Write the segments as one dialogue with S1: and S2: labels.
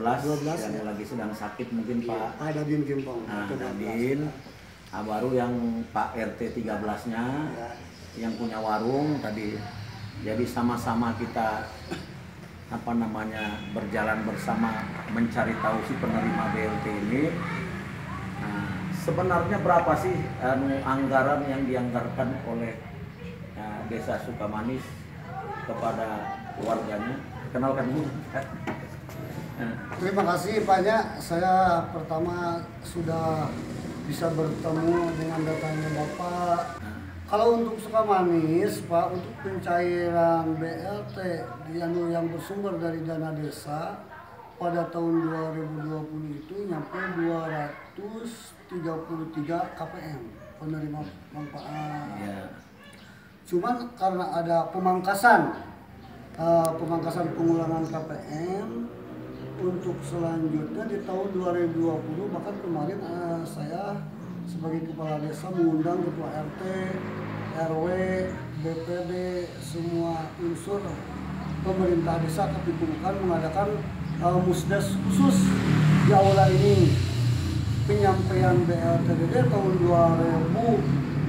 S1: yang lagi sedang sakit mungkin Pak
S2: Dadin Gimpong.
S1: Dadin. Baru yang Pak RT 13-nya yang punya warung tadi. Jadi sama-sama kita berjalan bersama mencari tahu si penerima BLT ini. Sebenarnya berapa sih anggaran yang dianggarkan oleh Desa Sukamanis kepada warganya? Kenalkan dulu.
S2: Terima kasih banyak. Saya pertama sudah bisa bertemu dengan datanya Bapak. Kalau untuk Sukamanis, Pak, untuk pencairan BLT yang bersumber dari dana desa pada tahun 2020 itu nyampe 233 KPM penerima manfaat. Ya. Cuman karena ada pemangkasan pengulangan KPM untuk selanjutnya di tahun 2020, bahkan kemarin saya sebagai kepala desa mengundang ketua RT, RW, BPD, semua unsur pemerintah desa Kapikubukan mengadakan musdes khusus di aula ini. Penyampaian BLTDD tahun 2021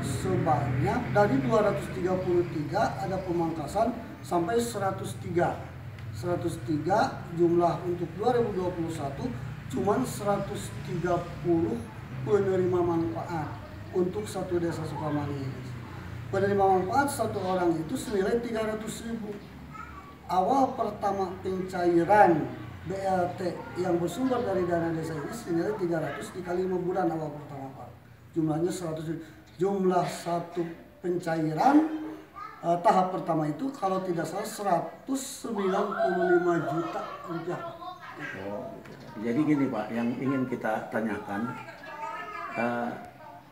S2: sebanyak dari 233 ada pemangkasan sampai 103 jumlah untuk 2021 cuman 130 penerima manfaat untuk satu desa Sukamanis. Penerima manfaat satu orang itu senilai 300.000. Awal pertama pencairan BLT yang bersumber dari dana desa ini senilai 300 dikali 5 bulan awal pertama Pak. Jumlahnya 100. Jumlah satu pencairan tahap pertama itu kalau tidak salah 195 juta rupiah.
S1: Jadi gini Pak, yang ingin kita tanyakan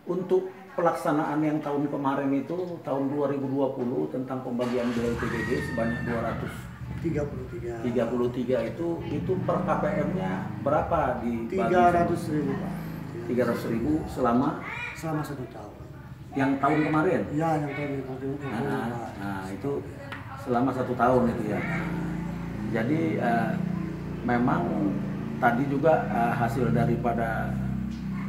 S1: untuk pelaksanaan yang tahun kemarin itu tahun 2020 tentang pembagian BLTDD sebanyak 233 itu per KPM-nya berapa di
S2: 300.000 Pak.
S1: 300.000 selama
S2: 1 tahun.
S1: Yang tahun kemarin?
S2: Ya, yang tahun kemarin.
S1: Itu selama 1 tahun itu ya. Jadi memang tadi juga hasil daripada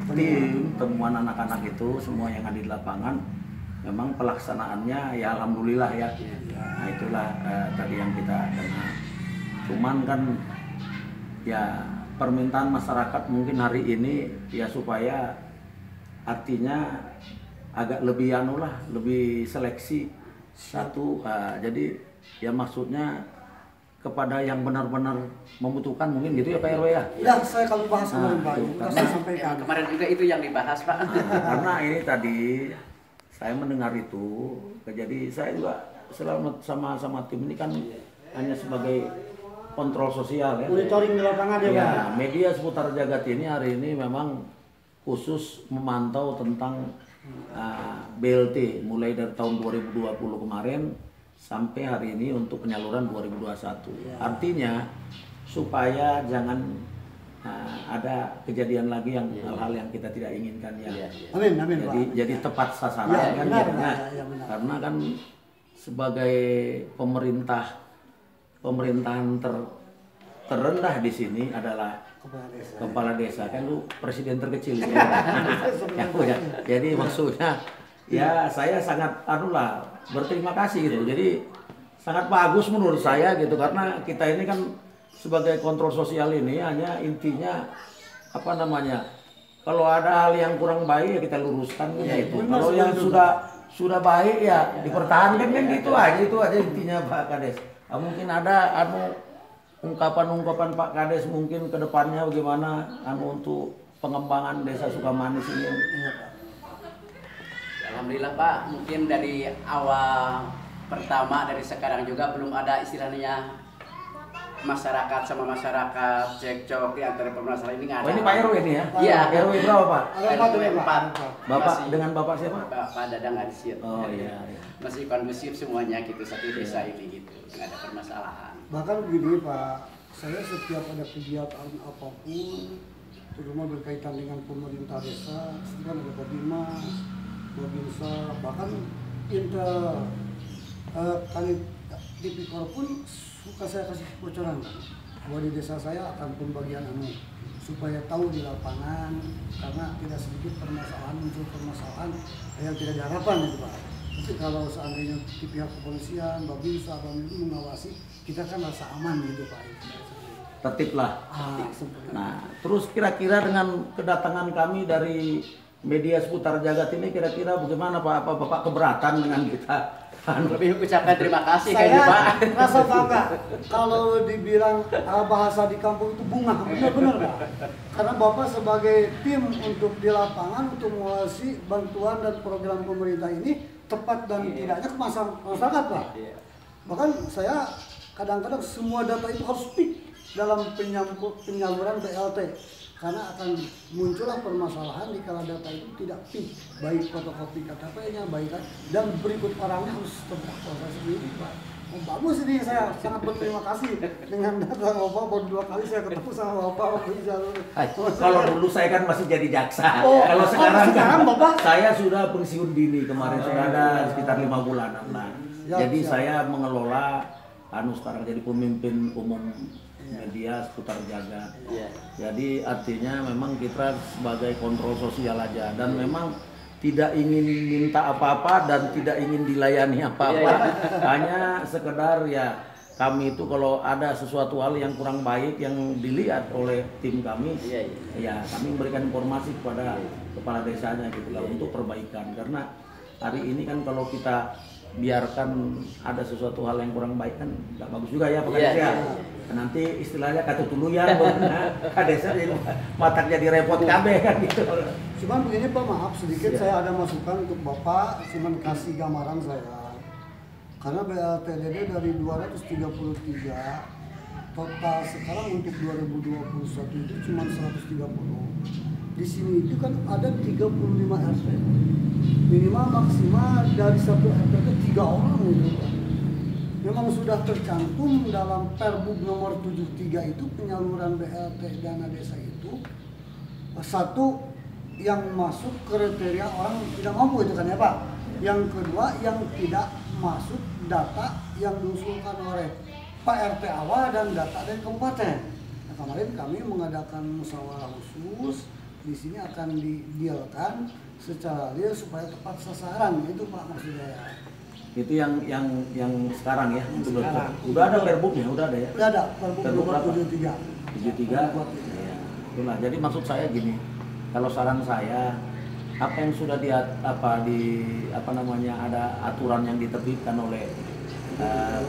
S1: tim temuan anak-anak itu semua yang ada di lapangan memang pelaksanaannya ya alhamdulillah ya. Nah itulah tadi yang kita dengar. Cuman kan ya permintaan masyarakat mungkin hari ini ya supaya artinya agak lebih lebih seleksi satu. Jadi ya maksudnya kepada yang benar-benar membutuhkan mungkin gitu ya Pak RW ya?
S2: Ya, saya kalau bahas kemarin Pak, saya sampaikan.
S3: Kemarin juga itu yang dibahas Pak.
S1: Karena ini tadi saya mendengar itu, jadi saya juga selama sama tim ini kan hanya sebagai kontrol sosial ya.
S2: Monitoring di lapangan ya Pak?
S1: Ya, media seputar Jagat ini hari ini memang khusus memantau tentang BLT mulai dari tahun 2020 kemarin sampai hari ini untuk penyaluran 2021. Artinya supaya jangan ada kejadian lagi yang hal-hal yang kita tidak inginkan ya.
S2: Amin,
S1: jadi tepat sasaran kan jadinya. Karena kan sebagai pemerintahan terendah di sini adalah kepala desa kan lu presiden terkecil ya. Jadi maksudnya ya saya sangat berterima kasih gitu. Jadi sangat bagus menurut saya gitu karena kita ini kan sebagai kontrol sosial ini hanya intinya kalau ada hal yang kurang baik ya kita luruskan ya itu. Kalau yang sudah baik ya dipertahankan kan gitu aja, itu aja intinya Pak Kades. Mungkin ada ungkapan-ungkapan Pak Kades mungkin ke depannya bagaimana untuk pengembangan Desa Sukamanis ini.
S3: Alhamdulillah Pak, mungkin dari awal pertama dari sekarang juga belum ada istilahnya masyarakat sama masyarakat cekcok di antara permasalahan ini nggak ada.
S1: Oh ini Pak RW ini ya?
S3: Iya.
S1: RW berapa Pak?
S3: RW 4.
S1: Bapak dengan Bapak siapa?
S3: Pak Dadang Arsir.
S1: Oh iya.
S3: Masih kondusif semuanya gitu satu desa ini gitu, nggak ada permasalahan.
S2: Bahkan begini Pak, saya setiap ada kegiatan apapun, terutama berkaitan dengan pemerintah desa, kan ada Babinmas, Babinsa, bahkan kali Tipikor pun suka saya kasih bocoran. bahwa di desa saya akan pembagian supaya tahu di lapangan, karena tidak sedikit muncul permasalahan yang tidak diharapkan itu Pak. Tapi kalau seandainya di pihak kepolisian, Babinsa, itu mengawasi, kita kan rasa aman gitu Pak.
S1: Tertib lah.
S2: Seperti
S1: Nah, terus kira-kira dengan kedatangan kami dari media seputar jagat ini, kira-kira bagaimana Pak? Apa Bapak keberatan dengan kita?
S3: Lebih ucapkan terima kasih
S2: saya
S3: kayaknya Pak.
S2: rasa bangga kalau dibilang bahasa di kampung itu bunga, benar-benar Pak. Karena Bapak sebagai tim untuk di lapangan untuk mengawasi bantuan dan program pemerintah ini tepat dan tidaknya ke masyarakat Pak. Bahkan saya kadang-kadang semua data itu harus peak dalam penyaluran BLT, karena akan muncullah permasalahan di kala data itu tidak peak, baik fotokopi KTP-nya, baik dan berikut orangnya harus terdaftar sendiri Pak. Oh, bagus ini, saya sangat berterima kasih dengan data Bapak. Baru 2 kali saya ketemu sama Bapak waktu di jalur.
S1: Kalau dulu saya kan masih jadi jaksa.
S2: Oh,
S1: kalau sekarang kan
S2: Bapak
S1: saya sudah pensiun dini kemarin, sudah ada sekitar 5 bulanan lah. Jadi saya mengelola sekarang jadi pemimpin umum media seputar jagat. Jadi artinya memang kita sebagai kontrol sosial aja, dan memang tidak ingin minta apa-apa dan tidak ingin dilayani apa-apa. Hanya sekedar ya kami itu kalau ada sesuatu hal yang kurang baik yang dilihat oleh tim kami, ya kami memberikan informasi kepada kepala desanya gitu lah untuk perbaikan. Karena hari ini kan kalau kita biarkan ada sesuatu hal yang kurang baik kan nggak bagus juga ya Pak Kades ya. Nanti istilahnya kata tulu ya Kades jadi matak jadi repot kabeh kan gitu.
S2: Cuman begini Pak, maaf sedikit saya ada masukan untuk Bapak, cuman kasih gambaran saya. Karena BLTDD dari 233 total sekarang untuk 2021 itu cuma 130. Di sini itu kan ada 35 RT. Minimal maksimal dari satu RT itu 3 orang gitu Pak. Memang sudah tercantum dalam Perbub nomor 73 itu penyaluran BLT dana desa itu satu yang masuk kriteria orang tidak mampu itu kan ya Pak. Yang kedua yang tidak masuk data yang diusulkan oleh Pak RT awal dan data dari kabupaten. Nah, kemarin kami mengadakan musyawarah khusus, di sini akan didealkan secara real supaya tepat sasaran, itu Pak maksudnya.
S1: Itu yang sekarang ya, sekarang. Udah ada perbuknya, udah ada ya.
S2: Udah ada perbuk nomor 73.
S1: 73. Ya. Itulah. Jadi maksud saya gini, kalau saran saya apa yang sudah ada aturan yang diterbitkan oleh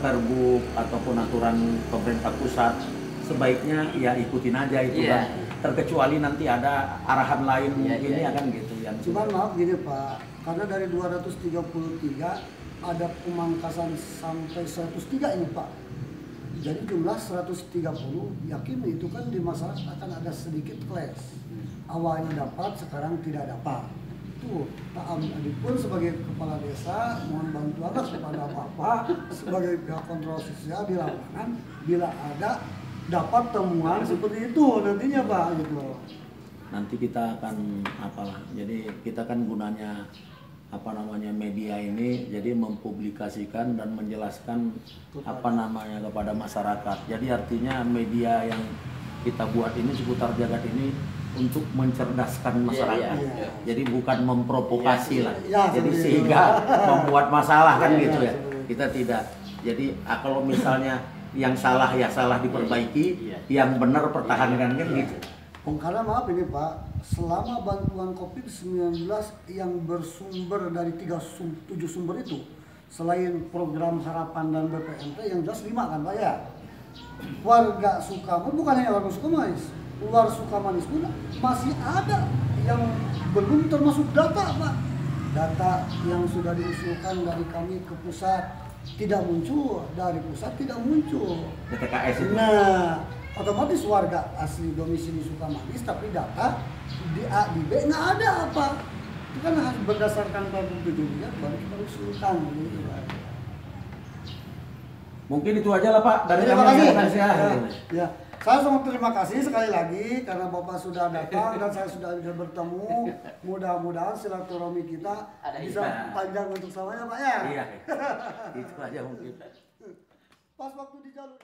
S1: perbuk ataupun aturan pemerintah pusat, sebaiknya ya ikutin aja itu kan. Terkecuali nanti ada arahan lain ini akan gitu yang.
S2: Cuman maaf gini Pak, karena dari 233 ada pemangkasan sampai 103 ini Pak. Jadi jumlah 130, yakin itu kan di masyarakat akan ada sedikit clash. Awalnya dapat, sekarang tidak dapat. Itu Pak Adi pun sebagai kepala desa mohon bantuanlah kepada Bapak sebagai pihak kontrol sosial di lapangan bila ada dapat temuan seperti itu nantinya Pak gitu.
S1: Nanti kita akan jadi kita kan gunanya media ini jadi mempublikasikan dan menjelaskan kepada masyarakat. Jadi artinya media yang kita buat ini seputar jagat ini untuk mencerdaskan masyarakat. Jadi bukan memprovokasi lah. Jadi sehingga membuat masalah kan gitu ya. Kita tidak. Jadi kalau misalnya yang salah ya salah diperbaiki, yang benar pertahankan kan gitu.
S2: Karena maaf ini Pak, selama bantuan COVID-19 yang bersumber dari 7 sumber itu, selain program harapan dan BPNT yang jelas 5 kan Pak ya, warga Sukamanis, bukan hanya warga Sukamanis, luar Sukamanis pun masih ada yang belum termasuk data Pak. Data yang sudah diusulkan dari kami ke pusat tidak muncul, dari pusat tidak muncul.
S1: DTKS itu.
S2: Nah, otomatis warga asli domisili Sukamanis tapi data di A di B nggak ada apa. Itu kan harus berdasarkan Perbuk 73 baru kita usulkan gitu Pak.
S1: Mungkin itu aja lah Pak dari
S2: Terima
S1: kami.
S2: Ya, saya sangat terima kasih sekali lagi karena Bapak sudah datang dan saya sudah bisa bertemu. Mudah-mudahan silaturahmi kita bisa panjang untuk selamanya Pak ya.
S1: Iya. Itu aja mungkin.
S2: Pas waktu di jalur